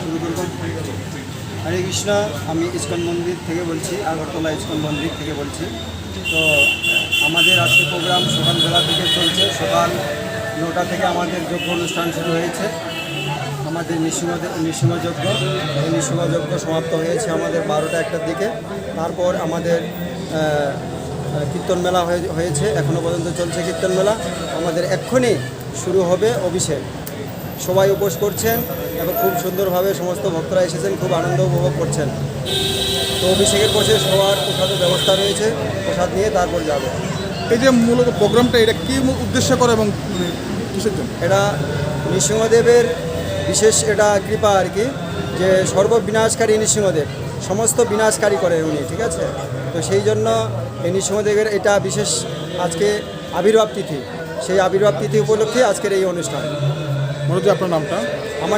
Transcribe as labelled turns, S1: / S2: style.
S1: শুরু করব। হরে কৃষ্ণ। আমি ইস্কন মন্দির থেকে বলছি, আগরতলা ইস্কন মন্দির থেকে বলছি। তো আমাদের আজকে প্রোগ্রাম সকালবেলা থেকে চলছে। সকাল 9টা থেকে আমাদের যজ্ঞ অনুষ্ঠান শুরু হয়েছে। আমাদের নৃসিংহযজ্ঞ, এই নৃসিংহযজ্ঞ সমাপ্ত হয়েছে আমাদের 12টা 1টার দিকে। তারপর আমাদের কীর্তন মেলা হয়েছে, এখনও পর্যন্ত চলছে কীর্তন মেলা। আমাদের এক্ষুনি শুরু হবে অভিষেক। সবাই উপোস করছেন এবং খুব সুন্দরভাবে সমস্ত ভক্তরা এসেছেন, খুব আনন্দ উপভোগ করছেন। তো অভিষেকের পরে সবার প্রসাদের ব্যবস্থা রয়েছে, প্রসাদ নিয়ে তারপর যাবে।
S2: এই যে মূলত প্রোগ্রামটা, এটা কী উদ্দেশ্য করে এবং কিসের জন্য?
S1: এটা নৃসিংহদেবের বিশেষ এটা কৃপা আর কি, যে সর্ববিনাশকারী নৃসিংহদেব, সমস্ত বিনাশকারী করে উনি, ঠিক আছে। তো সেই জন্য এই নৃসিংহদেবের এটা বিশেষ আজকে আবির্ভাব তিথি, সেই আবির্ভাব তিথি উপলক্ষে আজকের এই অনুষ্ঠান।
S2: মূলত আপনার নামটা?
S1: আমার